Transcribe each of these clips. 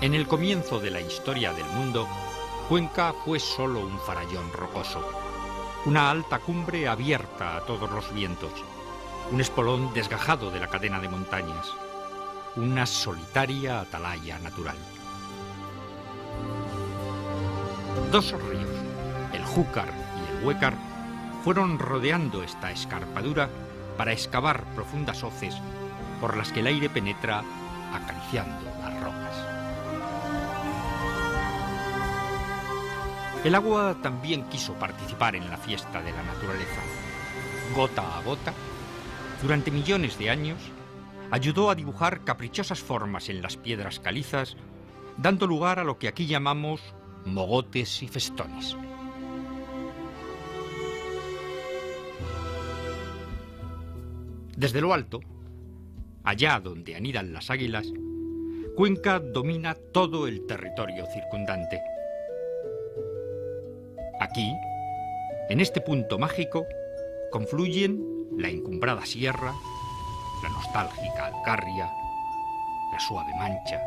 En el comienzo de la historia del mundo, Cuenca fue solo un farallón rocoso, una alta cumbre abierta a todos los vientos, un espolón desgajado de la cadena de montañas, una solitaria atalaya natural. Dos ríos, el Júcar y el Huécar, fueron rodeando esta escarpadura para excavar profundas hoces por las que el aire penetra acariciando las rocas. El agua también quiso participar en la fiesta de la naturaleza. Gota a gota, durante millones de años, ayudó a dibujar caprichosas formas en las piedras calizas, dando lugar a lo que aquí llamamos mogotes y festones. Desde lo alto, allá donde anidan las águilas, Cuenca domina todo el territorio circundante. Aquí, en este punto mágico, confluyen la encumbrada sierra, la nostálgica Alcarria, la suave Mancha.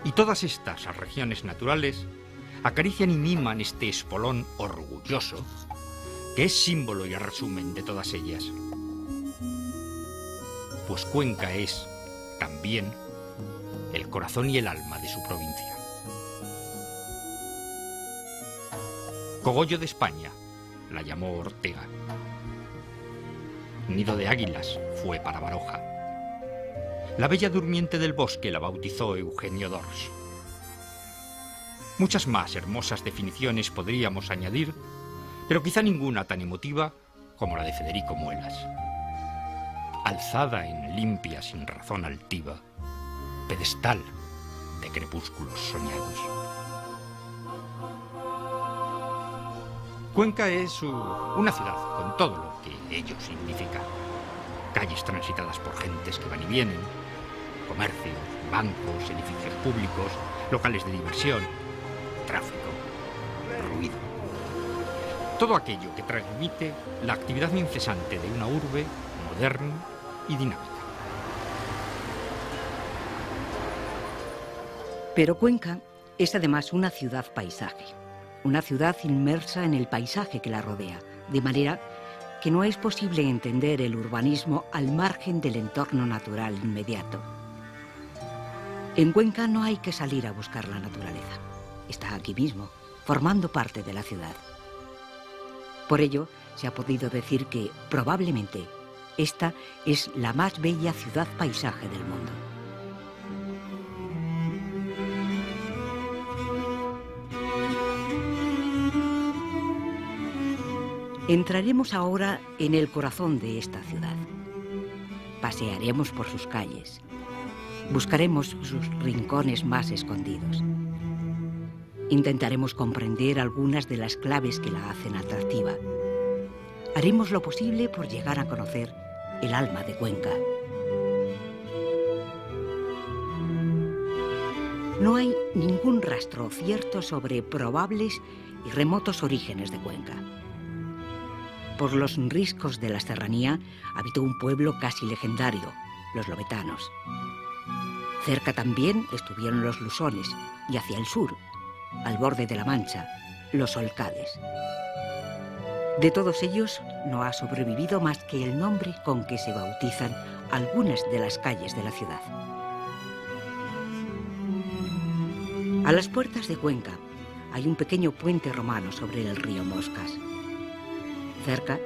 Y todas estas regiones naturales acarician y miman este espolón orgulloso, que es símbolo y resumen de todas ellas. Pues Cuenca es, también, el corazón y el alma de su provincia. Cogollo de España, la llamó Ortega. Nido de águilas fue para Baroja. La bella durmiente del bosque la bautizó Eugenio d'Ors. Muchas más hermosas definiciones podríamos añadir, pero quizá ninguna tan emotiva como la de Federico Muelas. Alzada en limpia sin razón altiva, pedestal de crepúsculos soñados. Cuenca es una ciudad con todo lo que ello significa. Calles transitadas por gentes que van y vienen, comercios, bancos, edificios públicos, locales de diversión, tráfico, ruido. Todo aquello que transmite la actividad incesante de una urbe moderna y dinámica. Pero Cuenca es además una ciudad paisaje. Una ciudad inmersa en el paisaje que la rodea, de manera que no es posible entender el urbanismo al margen del entorno natural inmediato. En Cuenca no hay que salir a buscar la naturaleza. Está aquí mismo, formando parte de la ciudad. Por ello, se ha podido decir que, probablemente, esta es la más bella ciudad paisaje del mundo. Entraremos ahora en el corazón de esta ciudad. Pasearemos por sus calles. Buscaremos sus rincones más escondidos. Intentaremos comprender algunas de las claves que la hacen atractiva. Haremos lo posible por llegar a conocer el alma de Cuenca. No hay ningún rastro cierto sobre probables y remotos orígenes de Cuenca. Por los riscos de la serranía habitó un pueblo casi legendario, los lobetanos. Cerca también estuvieron los lusones y hacia el sur, al borde de la Mancha, los solcades. De todos ellos no ha sobrevivido más que el nombre con que se bautizan algunas de las calles de la ciudad. A las puertas de Cuenca hay un pequeño puente romano sobre el río Moscas. Cerca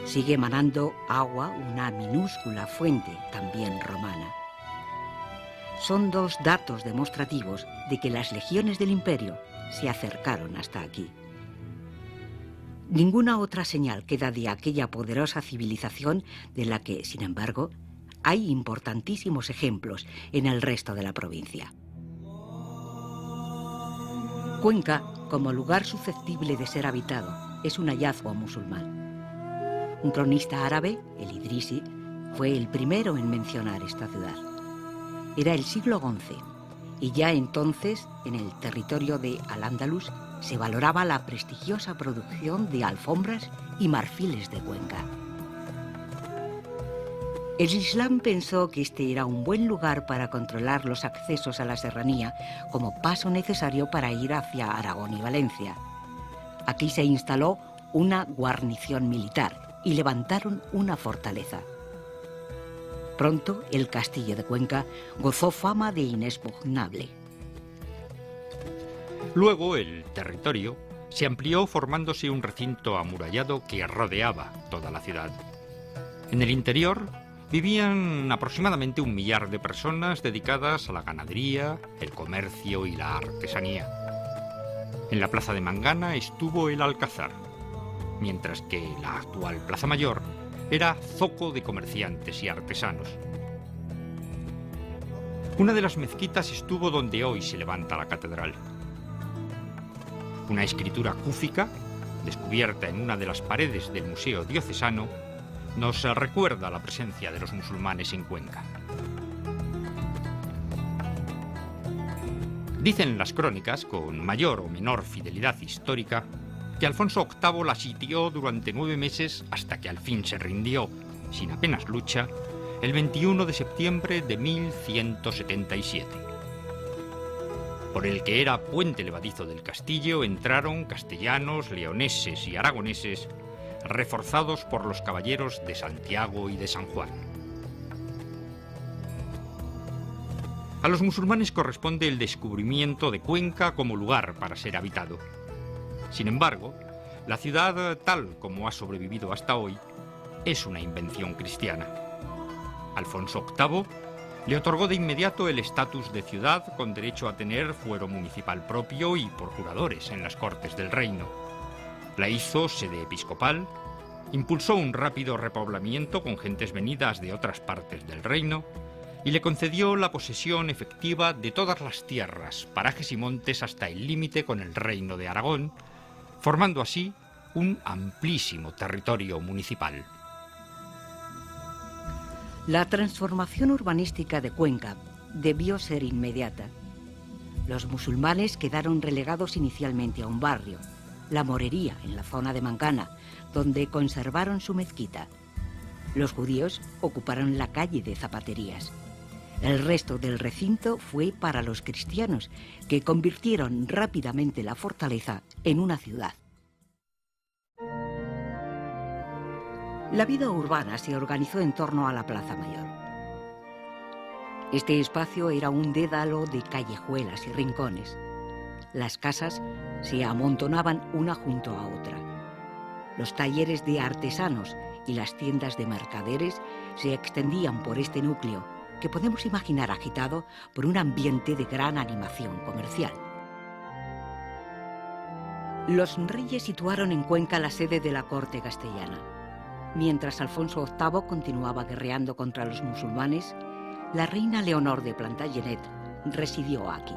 sigue emanando agua una minúscula fuente, también romana. Son dos datos demostrativos de que las legiones del imperio se acercaron hasta aquí. Ninguna otra señal queda de aquella poderosa civilización de la que, sin embargo, hay importantísimos ejemplos en el resto de la provincia. Cuenca, como lugar susceptible de ser habitado, es un hallazgo musulmán. Un cronista árabe, el Idrisi, fue el primero en mencionar esta ciudad. Era el siglo XI, y ya entonces, en el territorio de Al-Ándalus, se valoraba la prestigiosa producción de alfombras y marfiles de Cuenca. El Islam pensó que este era un buen lugar para controlar los accesos a la serranía como paso necesario para ir hacia Aragón y Valencia. Aquí se instaló una guarnición militar y levantaron una fortaleza. Pronto el castillo de Cuenca gozó fama de inexpugnable. Luego el territorio se amplió formándose un recinto amurallado que rodeaba toda la ciudad. En el interior vivían aproximadamente 1 millar de personas dedicadas a la ganadería, el comercio y la artesanía. En la plaza de Mangana estuvo el Alcázar, mientras que la actual Plaza Mayor era zoco de comerciantes y artesanos. Una de las mezquitas estuvo donde hoy se levanta la catedral. Una escritura cúfica, descubierta en una de las paredes del Museo Diocesano, nos recuerda la presencia de los musulmanes en Cuenca. Dicen las crónicas, con mayor o menor fidelidad histórica, que Alfonso VIII la sitió durante 9 meses hasta que al fin se rindió, sin apenas lucha, el 21 de septiembre de 1177. Por el que era puente levadizo del castillo entraron castellanos, leoneses y aragoneses, reforzados por los caballeros de Santiago y de San Juan. A los musulmanes corresponde el descubrimiento de Cuenca como lugar para ser habitado. Sin embargo, la ciudad, tal como ha sobrevivido hasta hoy, es una invención cristiana. Alfonso VIII le otorgó de inmediato el estatus de ciudad con derecho a tener fuero municipal propio y procuradores en las Cortes del Reino. La hizo sede episcopal, impulsó un rápido repoblamiento con gentes venidas de otras partes del reino y le concedió la posesión efectiva de todas las tierras, parajes y montes hasta el límite con el reino de Aragón, formando así un amplísimo territorio municipal. La transformación urbanística de Cuenca debió ser inmediata. Los musulmanes quedaron relegados inicialmente a un barrio, la Morería, en la zona de Mangana, donde conservaron su mezquita. Los judíos ocuparon la calle de Zapaterías. El resto del recinto fue para los cristianos, que convirtieron rápidamente la fortaleza en una ciudad. La vida urbana se organizó en torno a la Plaza Mayor. Este espacio era un dédalo de callejuelas y rincones. Las casas se amontonaban una junto a otra. Los talleres de artesanos y las tiendas de mercaderes se extendían por este núcleo, que podemos imaginar agitado por un ambiente de gran animación comercial. Los reyes situaron en Cuenca la sede de la corte castellana. Mientras Alfonso VIII continuaba guerreando contra los musulmanes, la reina Leonor de Plantagenet residió aquí.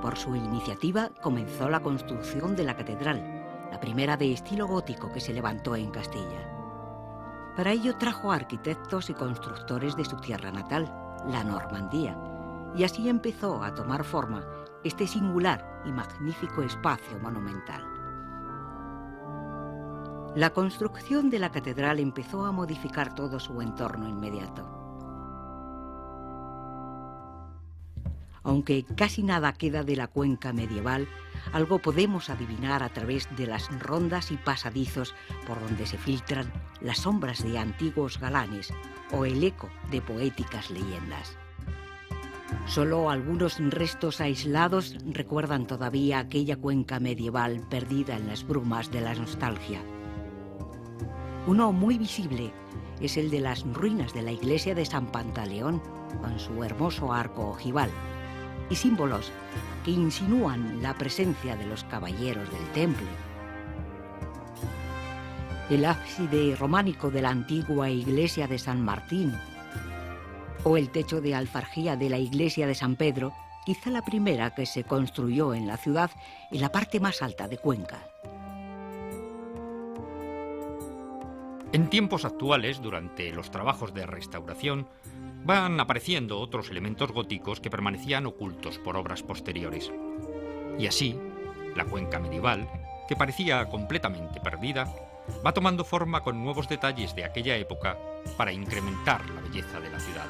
Por su iniciativa comenzó la construcción de la catedral, la primera de estilo gótico que se levantó en Castilla. Para ello trajo arquitectos y constructores de su tierra natal, la Normandía, y así empezó a tomar forma este singular y magnífico espacio monumental. La construcción de la catedral empezó a modificar todo su entorno inmediato. Aunque casi nada queda de la Cuenca medieval, algo podemos adivinar a través de las rondas y pasadizos por donde se filtran las sombras de antiguos galanes o el eco de poéticas leyendas. Solo algunos restos aislados recuerdan todavía aquella Cuenca medieval perdida en las brumas de la nostalgia. Uno muy visible es el de las ruinas de la iglesia de San Pantaleón, con su hermoso arco ojival, y símbolos que insinúan la presencia de los caballeros del temple. El ábside románico de la antigua iglesia de San Martín, o el techo de alfarjía de la iglesia de San Pedro, quizá la primera que se construyó en la ciudad en la parte más alta de Cuenca. En tiempos actuales, durante los trabajos de restauración, van apareciendo otros elementos góticos que permanecían ocultos por obras posteriores. Y así, la Cuenca medieval, que parecía completamente perdida, va tomando forma con nuevos detalles de aquella época para incrementar la belleza de la ciudad.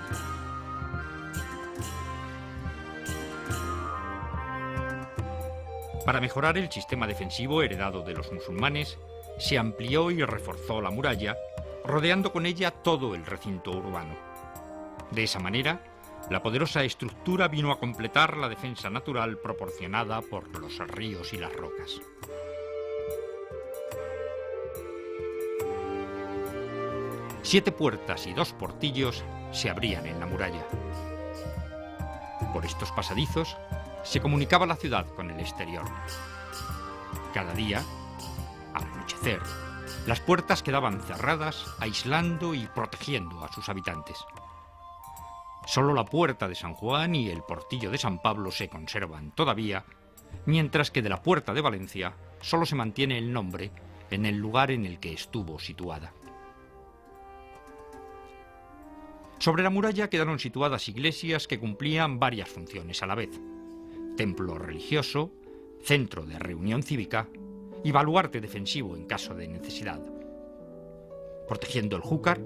Para mejorar el sistema defensivo heredado de los musulmanes, se amplió y reforzó la muralla, rodeando con ella todo el recinto urbano. De esa manera, la poderosa estructura vino a completar la defensa natural proporcionada por los ríos y las rocas. Siete puertas y 2 portillos se abrían en la muralla. Por estos pasadizos se comunicaba la ciudad con el exterior. Cada día, al anochecer, las puertas quedaban cerradas, aislando y protegiendo a sus habitantes. Solo la puerta de San Juan y el portillo de San Pablo se conservan todavía, mientras que de la puerta de Valencia solo se mantiene el nombre en el lugar en el que estuvo situada. Sobre la muralla quedaron situadas iglesias que cumplían varias funciones a la vez: templo religioso, centro de reunión cívica y baluarte defensivo en caso de necesidad. Protegiendo el Júcar,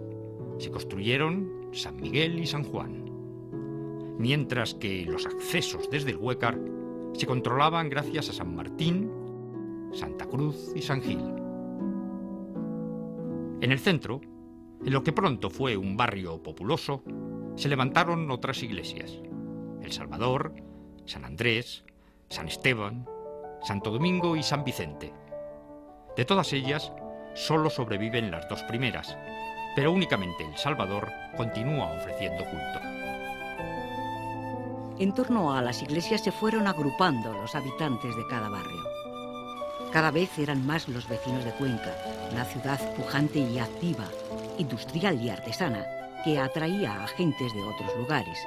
se construyeron San Miguel y San Juan, mientras que los accesos desde el Huécar se controlaban gracias a San Martín, Santa Cruz y San Gil. En el centro, en lo que pronto fue un barrio populoso, se levantaron otras iglesias: El Salvador, San Andrés, San Esteban, Santo Domingo y San Vicente. De todas ellas, solo sobreviven las 2 primeras, pero únicamente El Salvador continúa ofreciendo culto. En torno a las iglesias se fueron agrupando los habitantes de cada barrio. Cada vez eran más los vecinos de Cuenca, una ciudad pujante y activa, industrial y artesana, que atraía a gentes de otros lugares.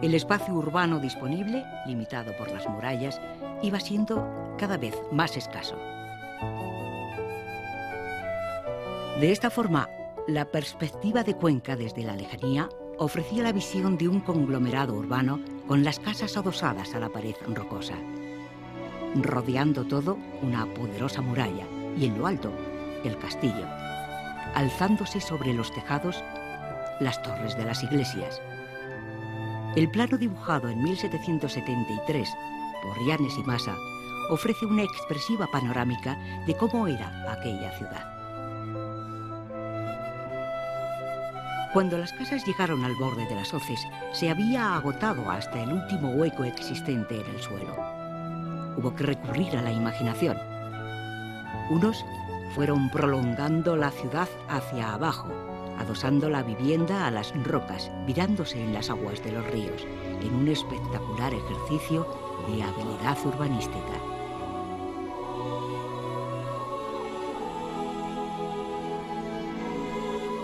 El espacio urbano disponible, limitado por las murallas, iba siendo cada vez más escaso. De esta forma, la perspectiva de Cuenca desde la lejanía ofrecía la visión de un conglomerado urbano con las casas adosadas a la pared rocosa. Rodeando todo, una poderosa muralla y en lo alto, el castillo, alzándose sobre los tejados las torres de las iglesias. El plano dibujado en 1773 por Llanes y Masa ofrece una expresiva panorámica de cómo era aquella ciudad. Cuando las casas llegaron al borde de las hoces, se había agotado hasta el último hueco existente en el suelo. Hubo que recurrir a la imaginación. Unos fueron prolongando la ciudad hacia abajo, adosando la vivienda a las rocas, virándose en las aguas de los ríos, en un espectacular ejercicio de habilidad urbanística.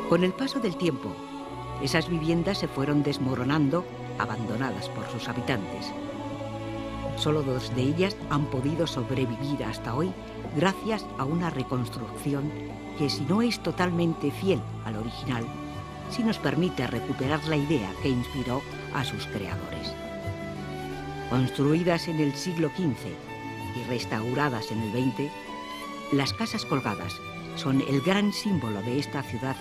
Con el paso del tiempo, esas viviendas se fueron desmoronando, abandonadas por sus habitantes. Solo 2 de ellas han podido sobrevivir hasta hoy gracias a una reconstrucción que, si no es totalmente fiel al original, sí nos permite recuperar la idea que inspiró a sus creadores. Construidas en el siglo XV y restauradas en el XX, las casas colgadas son el gran símbolo de esta ciudad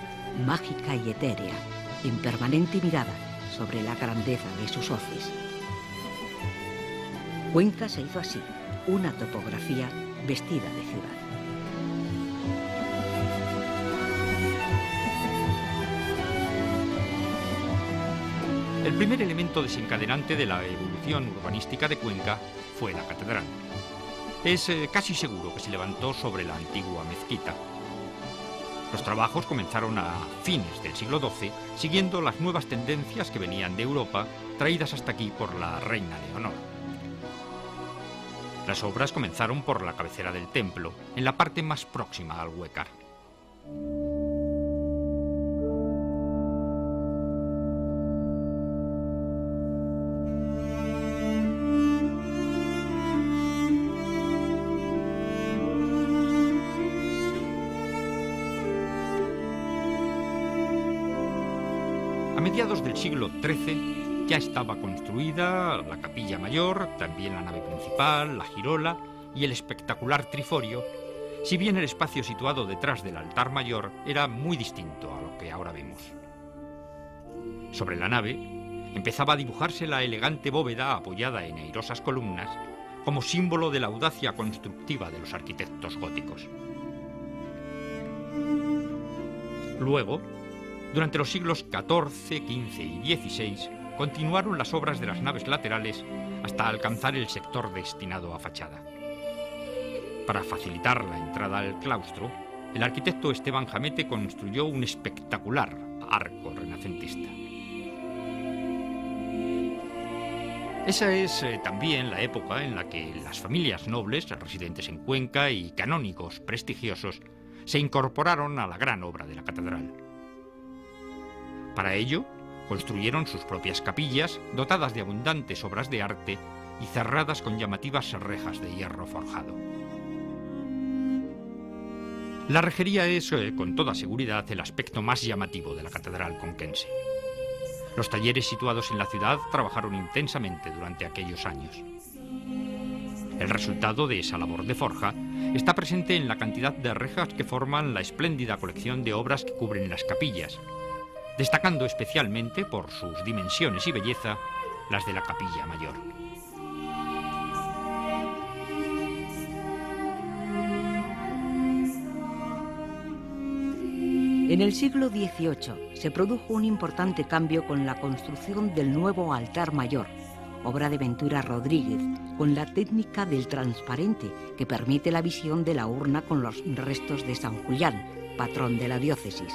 mágica y etérea, en permanente mirada sobre la grandeza de sus hoces. Cuenca se hizo así, una topografía vestida de ciudad. El primer elemento desencadenante de la evolución urbanística de Cuenca fue la catedral. Es casi seguro que se levantó sobre la antigua mezquita. Los trabajos comenzaron a fines del siglo XII, siguiendo las nuevas tendencias que venían de Europa, traídas hasta aquí por la reina Leonor. Las obras comenzaron por la cabecera del templo, en la parte más próxima al Huécar. A mediados del siglo XIII ya estaba construida la capilla mayor, también la nave principal, la girola y el espectacular triforio, Si bien el espacio situado detrás del altar mayor era muy distinto a lo que ahora vemos. Sobre la nave empezaba a dibujarse la elegante bóveda apoyada en airosas columnas como símbolo de la audacia constructiva de los arquitectos góticos. Luego, durante los siglos XIV, XV y XVI, continuaron las obras de las naves laterales hasta alcanzar el sector destinado a fachada. Para facilitar la entrada al claustro, el arquitecto Esteban Jamete construyó un espectacular arco renacentista. Esa es también la época en la que las familias nobles residentes en Cuenca y canónigos prestigiosos se incorporaron a la gran obra de la catedral. Para ello, construyeron sus propias capillas dotadas de abundantes obras de arte y cerradas con llamativas rejas de hierro forjado. La rejería es, con toda seguridad, el aspecto más llamativo de la catedral conquense. Los talleres situados en la ciudad trabajaron intensamente durante aquellos años. El resultado de esa labor de forja está presente en la cantidad de rejas que forman la espléndida colección de obras que cubren las capillas, destacando especialmente por sus dimensiones y belleza las de la capilla mayor. En el siglo XVIII se produjo un importante cambio con la construcción del nuevo altar mayor, obra de Ventura Rodríguez, con la técnica del transparente que permite la visión de la urna con los restos de San Julián, patrón de la diócesis.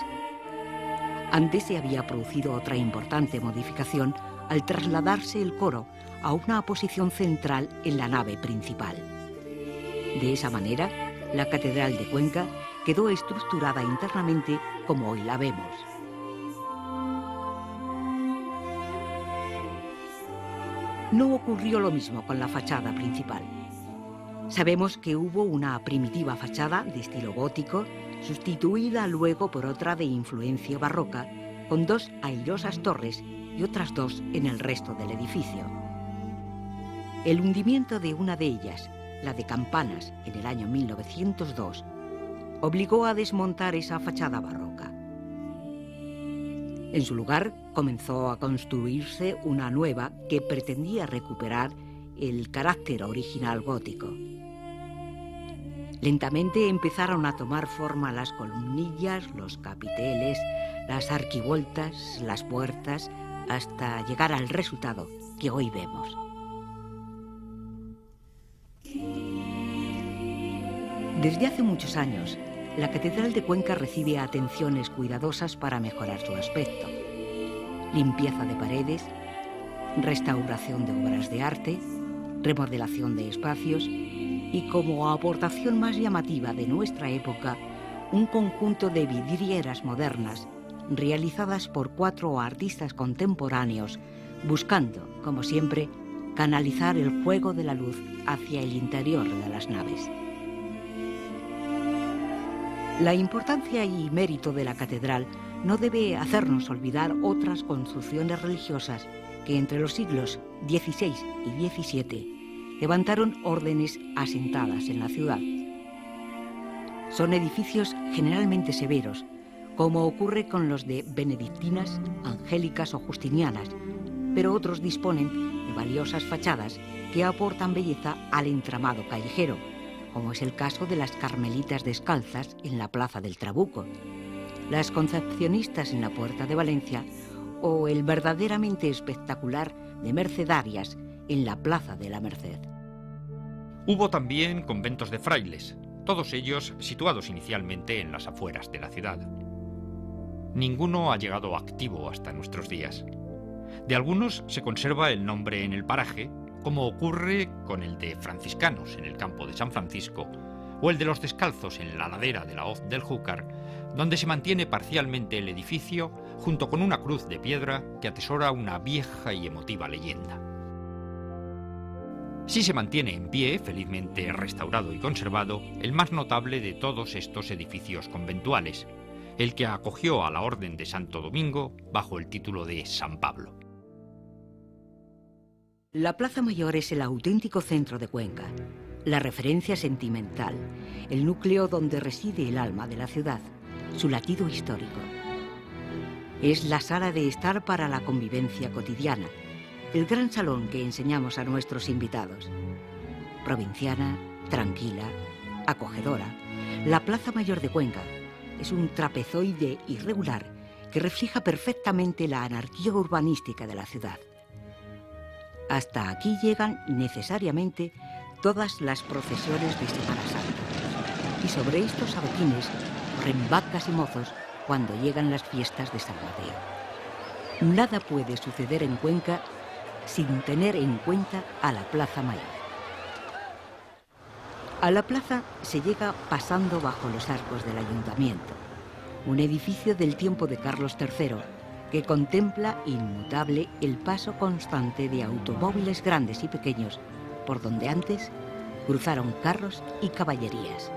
Antes se había producido otra importante modificación al trasladarse el coro a una posición central en la nave principal. De esa manera, la Catedral de Cuenca quedó estructurada internamente como hoy la vemos. No ocurrió lo mismo con la fachada principal. Sabemos que hubo una primitiva fachada de estilo gótico, sustituida luego por otra de influencia barroca, con dos airosas torres y otras dos en el resto del edificio. El hundimiento de una de ellas, la de Campanas, en el año 1902, obligó a desmontar esa fachada barroca. En su lugar comenzó a construirse una nueva que pretendía recuperar el carácter original gótico. Lentamente empezaron a tomar forma las columnillas, los capiteles, las arquivoltas, las puertas, hasta llegar al resultado que hoy vemos. Desde hace muchos años, la Catedral de Cuenca recibe atenciones cuidadosas para mejorar su aspecto. Limpieza de paredes, restauración de obras de arte, remodelación de espacios y, como aportación más llamativa de nuestra época, un conjunto de vidrieras modernas realizadas por 4 artistas contemporáneos, buscando, como siempre, canalizar el juego de la luz hacia el interior de las naves. La importancia y mérito de la catedral no debe hacernos olvidar otras construcciones religiosas que entre los siglos XVI y XVII levantaron órdenes asentadas en la ciudad. Son edificios generalmente severos, como ocurre con los de benedictinas, angélicas o justinianas, pero otros disponen de valiosas fachadas que aportan belleza al entramado callejero, como es el caso de las Carmelitas Descalzas en la Plaza del Trabuco, las Concepcionistas en la Puerta de Valencia o el verdaderamente espectacular de Mercedarias en la Plaza de la Merced. Hubo también conventos de frailes, todos ellos situados inicialmente en las afueras de la ciudad. Ninguno ha llegado activo hasta nuestros días. De algunos se conserva el nombre en el paraje, como ocurre con el de franciscanos en el campo de San Francisco, o el de los descalzos en la ladera de la hoz del Júcar, donde se mantiene parcialmente el edificio junto con una cruz de piedra que atesora una vieja y emotiva leyenda. Sí se mantiene en pie, felizmente restaurado y conservado, el más notable de todos estos edificios conventuales, el que acogió a la Orden de Santo Domingo bajo el título de San Pablo. La Plaza Mayor es el auténtico centro de Cuenca. la referencia sentimental, el núcleo donde reside el alma de la ciudad, su latido histórico. Es la sala de estar para la convivencia cotidiana, el gran salón que enseñamos a nuestros invitados. Provinciana, tranquila, acogedora, la Plaza Mayor de Cuenca es un trapezoide irregular que refleja perfectamente la anarquía urbanística de la ciudad. Hasta aquí llegan necesariamente todas las procesiones de Semana Santa. Y sobre estos adoquines corren vacas y mozos cuando llegan las fiestas de San Mateo. Nada puede suceder en Cuenca sin tener en cuenta a la Plaza Mayor. A la plaza se llega pasando bajo los arcos del ayuntamiento, un edificio del tiempo de Carlos III que contempla inmutable el paso constante de automóviles grandes y pequeños por donde antes cruzaron carros y caballerías.